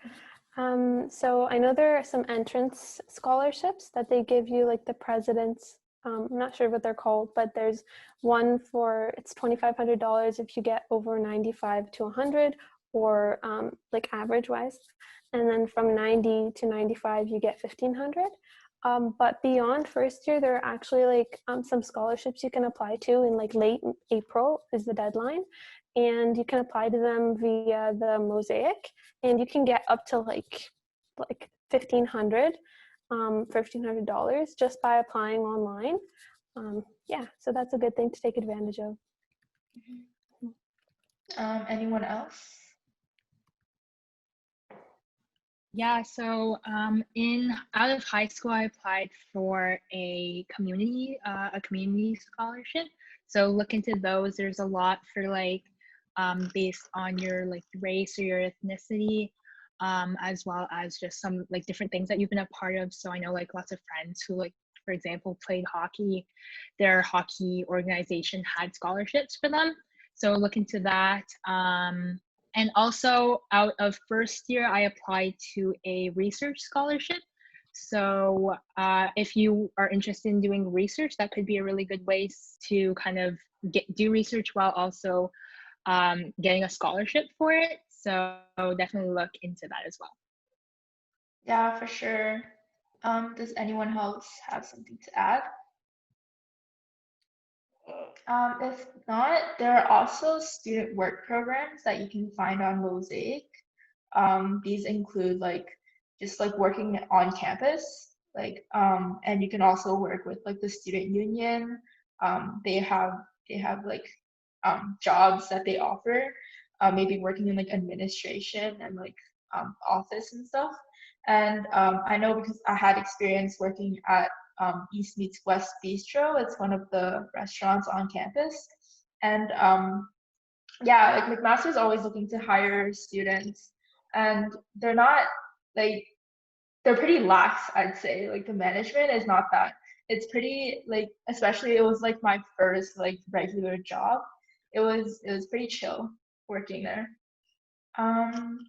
So I know there are some entrance scholarships that they give you, like the president's. I'm not sure what they're called, but there's one for it's $2,500 if you get over 95 to 100, or like average wise, and then from 90 to 95 you get 1,500. But beyond first year, there are actually like some scholarships you can apply to in like late April is the deadline, and you can apply to them via the Mosaic, and you can get up to like 1,500 for $1,500 just by applying online. Yeah, so that's a good thing to take advantage of. anyone else? Yeah, so in out of high school, I applied for a community scholarship. So look into those. There's a lot for like based on your like race or your ethnicity, as well as just some like different things that you've been a part of. So I know like lots of friends who like, for example, played hockey. Their hockey organization had scholarships for them. So look into that. And also out of first year, I applied to a research scholarship. So if you are interested in doing research, that could be a really good way to kind of do research while also getting a scholarship for it. So definitely look into that as well. Yeah, for sure. Does anyone else have something to add? If not, there are also student work programs that you can find on Mosaic. These include like just like working on campus, like and you can also work with like the student union. They have like jobs that they offer, maybe working in like administration and like office and stuff. And I know because I had experience working at East Meets West Bistro. It's one of the restaurants on campus. And yeah, like McMaster is always looking to hire students, and they're not like they're pretty lax, I'd say. Like the management is not that it's pretty like, especially it was like my first like regular job. It was pretty chill working there. Um,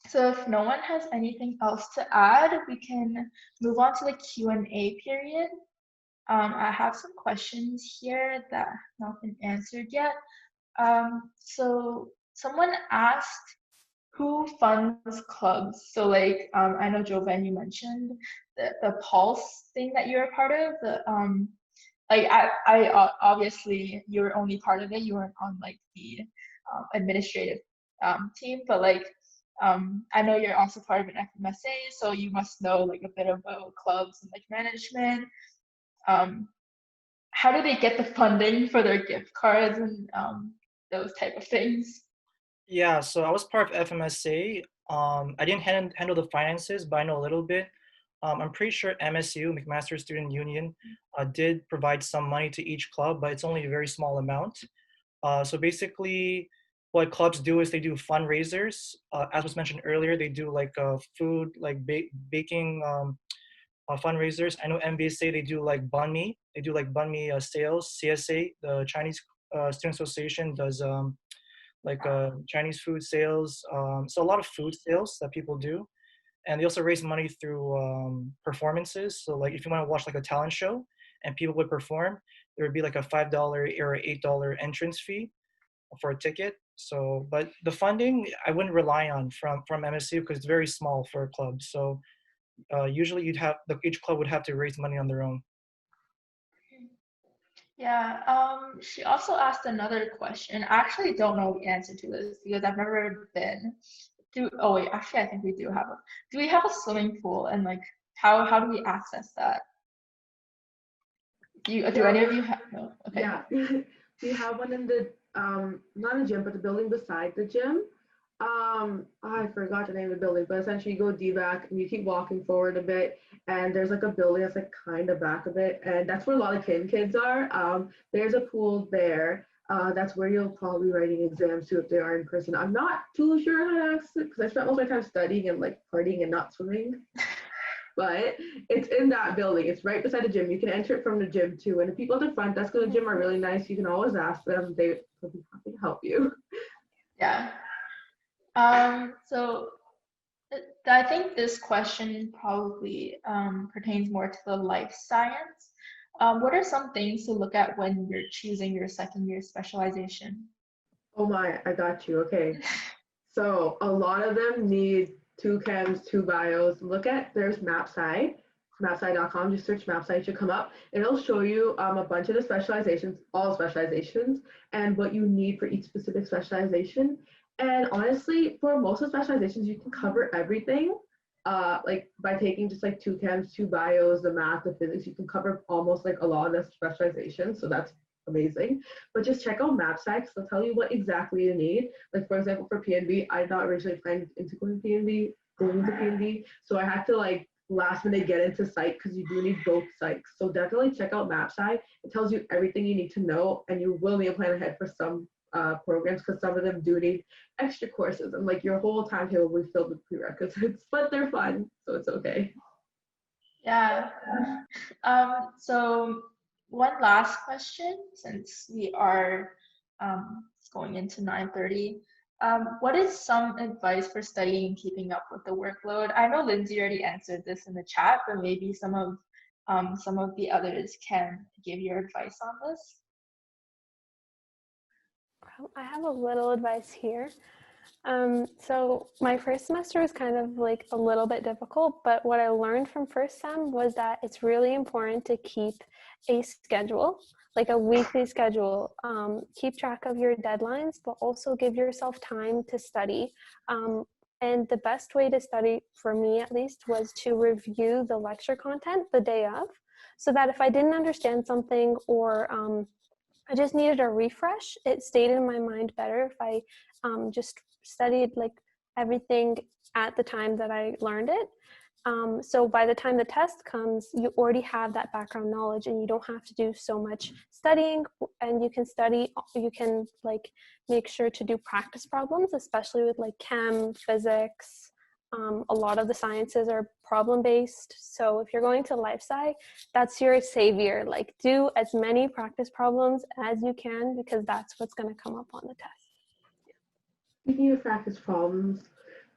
so if no one has anything else to add, we can move on to the Q&A period. I have some questions here that have not been answered yet. So someone asked who funds clubs. So like I know Joven, you mentioned the Pulse thing that you're a part of. Like obviously you were only part of it. You weren't on like the administrative team, but like I know you're also part of an FMSA, so you must know like a bit about clubs and like management. How do they get the funding for their gift cards and those type of things? Yeah, so I was part of FMSA. I didn't handle the finances, but I know a little bit. I'm pretty sure MSU, McMaster Student Union, did provide some money to each club, but it's only a very small amount. So basically, what clubs do is they do fundraisers. As was mentioned earlier, they do like food, like baking fundraisers. I know MBSA, they do like banh mi. They do like banh mi sales. CSA, the Chinese Student Association, does like Chinese food sales. So a lot of food sales that people do. And they also raise money through performances. So like if you want to watch like a talent show and people would perform, there would be like a $5 or $8 entrance fee for a ticket. So, but the funding I wouldn't rely on from MSU because it's very small for a club. So usually each club would have to raise money on their own. Yeah, she also asked another question. I actually don't know the answer to this because I've never been. Oh wait, actually I think we do have a. Do we have a swimming pool and like how do we access that? Do any of you have? No. Okay. Yeah, we have one in the not a gym, but the building beside the gym. I forgot the name of the building, but essentially you go D-back and you keep walking forward a bit, and there's like a building that's like kind of back of it, and that's where a lot of kids are. There's a pool there. That's where you'll probably be writing exams too if they are in person. I'm not too sure how to access it because I spent most of my time studying and like partying and not swimming. But it's in that building. It's right beside the gym. You can enter it from the gym too. And the people at the front desk of the gym are really nice. You can always ask them. They will be happy to help you. Yeah. So I think this question probably pertains more to the life science. What are some things to look at when you're choosing your second year specialization? Oh my, I got you. Okay. So a lot of them need 2 chems, 2 bios. There's mapsci.com. Just search mapsci, it should come up. It'll show you a bunch of the specializations, all specializations, and what you need for each specific specialization. And honestly, for most of the specializations, you can cover everything. Like by taking just like 2 chems, 2 bios, the math, the physics, you can cover almost like a lot of the specializations. So that's amazing. But just check out MapSci because they'll tell you what exactly you need. Like for example, for PNB, I not originally planned into going into PNB. So I had to like last minute get into psych because you do need both psychs. So definitely check out MapSci. It tells you everything you need to know, and you will need to plan ahead for some programs because some of them do need extra courses, and like your whole timetable will be filled with prerequisites, but they're fun, so it's okay. Yeah. So one last question, since we are going into 9:30. What is some advice for studying and keeping up with the workload? I know Lindsay already answered this in the chat, but maybe some of the others can give your advice on this. I have a little advice here. So my first semester was kind of like a little bit difficult, but what I learned from first sem was that it's really important to keep a schedule, like a weekly schedule. Keep track of your deadlines, but also give yourself time to study. And the best way to study, for me at least, was to review the lecture content the day of, so that if I didn't understand something or I just needed a refresh, it stayed in my mind better if I just studied like everything at the time that I learned it. So by the time the test comes, you already have that background knowledge and you don't have to do so much studying, and you can like make sure to do practice problems, especially with like chem, physics. A lot of the sciences are problem-based. So if you're going to life sci, that's your savior. Like, do as many practice problems as you can because that's what's going to come up on the test. Speaking of practice problems,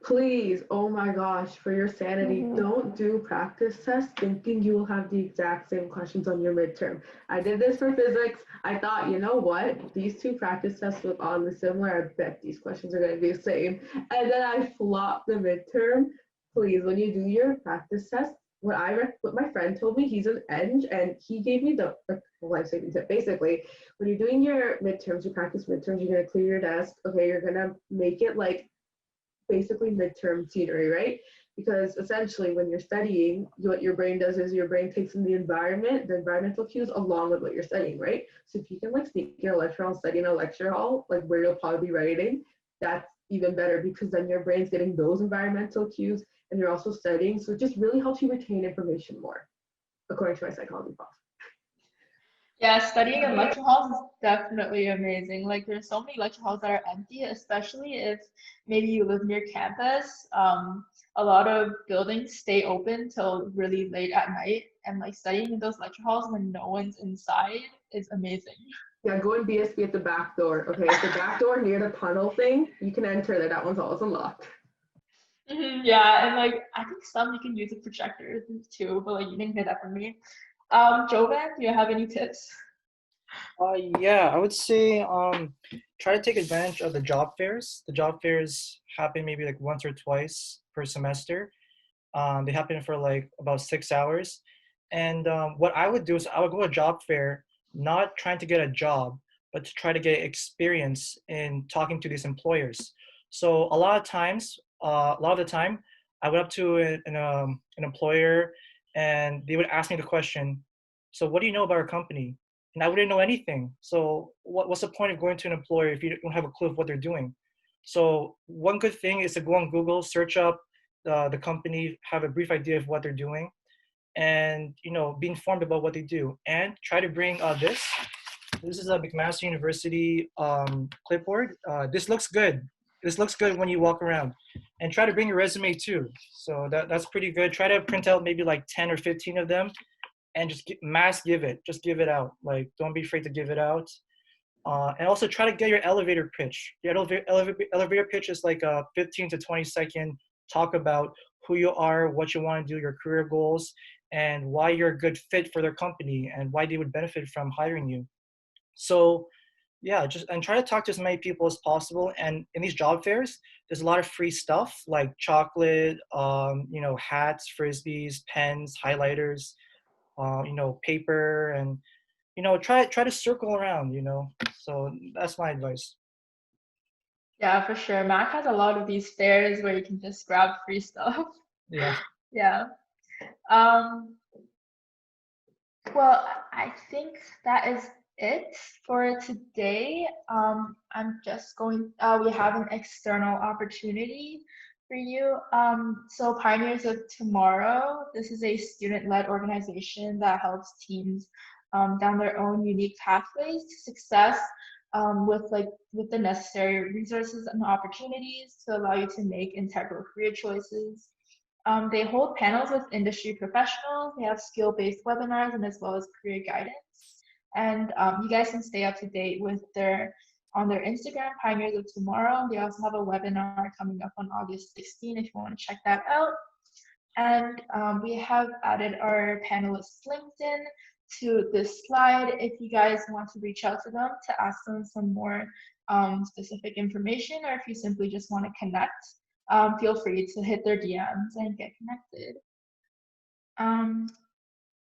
please, oh my gosh, for your sanity, don't do practice tests thinking you will have the exact same questions on your midterm. I did this for physics. I thought, you know what? These two practice tests look oddly similar. I bet these questions are going to be the same. And then I flopped the midterm. Please, when you do your practice test, what my friend told me, he's an eng, and he gave me the life-saving tip. Basically, when you're doing your midterms, your practice midterms, you're going to clear your desk. Okay, you're going to make it like basically midterm scenery, right? Because essentially when you're studying, what your brain does is your brain takes in the environment, the environmental cues along with what you're studying, right? So if you can like sneak your lecture hall, study in a lecture hall, like where you'll probably be writing, that's even better because then your brain's getting those environmental cues and you're also studying. So it just really helps you retain information more, according to my psychology prof. Yeah, studying in lecture halls is definitely amazing. Like, there's so many lecture halls that are empty, especially if maybe you live near campus. A lot of buildings stay open till really late at night, and like studying in those lecture halls when no one's inside is amazing. Yeah, go in BSB at the back door. Okay, it's the back door near the tunnel thing. You can enter there. That one's always unlocked. Yeah, and like I think some you can use a projector too, but like you didn't hear that from me. Jovan, do you have any tips? Yeah, I would say try to take advantage of the job fairs. The job fairs happen maybe like once or twice per semester. They happen for like about 6 hours. And what I would do is I would go to a job fair, not trying to get a job, but to try to get experience in talking to these employers. So a lot of the time, I went up to an employer, and they would ask me the question, "So what do you know about our company?" And I wouldn't know anything. So what's the point of going to an employer if you don't have a clue of what they're doing? So one good thing is to go on Google, search up the company, have a brief idea of what they're doing, and be informed about what they do, and try to bring this. This is a McMaster University clipboard. This looks good. This looks good when you walk around, and try to bring your resume too. So that's pretty good. Try to print out maybe like 10 or 15 of them, and just give it. Just give it out. Like, don't be afraid to give it out. And also try to get your elevator pitch. Your elevator pitch is like a 15 to 20-second talk about who you are, what you want to do, your career goals, and why you're a good fit for their company and why they would benefit from hiring you. So yeah, just and try to talk to as many people as possible. And in these job fairs, there's a lot of free stuff like chocolate, hats, frisbees, pens, highlighters, paper, and try to circle around. So that's my advice. Yeah, for sure. Mac has a lot of these fairs where you can just grab free stuff. Yeah. Yeah. Um, well, I think that is it for today. I'm just we have an external opportunity for you. So Pioneers of Tomorrow, this is a student-led organization that helps teams down their own unique pathways to success with the necessary resources and opportunities to allow you to make integral career choices. They hold panels with industry professionals. They have skill-based webinars and as well as career guidance. And you guys can stay up to date with on their Instagram, Pioneers of Tomorrow. They also have a webinar coming up on August 16 if you want to check that out. And we have added our panelists' LinkedIn to this slide if you guys want to reach out to them to ask them some more specific information, or if you simply just want to connect. Feel free to hit their DMs and get connected.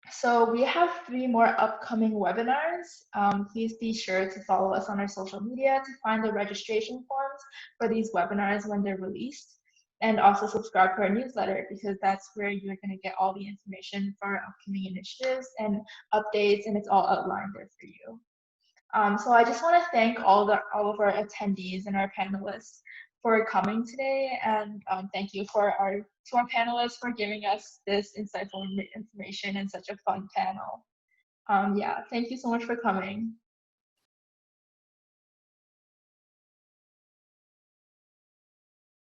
So we have 3 more upcoming webinars. Please be sure to follow us on our social media to find the registration forms for these webinars when they're released. And also subscribe to our newsletter because that's where you're going to get all the information for our upcoming initiatives and updates, and it's all outlined there for you. So I just want to thank all of our attendees and our panelists for coming today, and thank you to our panelists for giving us this insightful information and such a fun panel. Yeah, thank you so much for coming.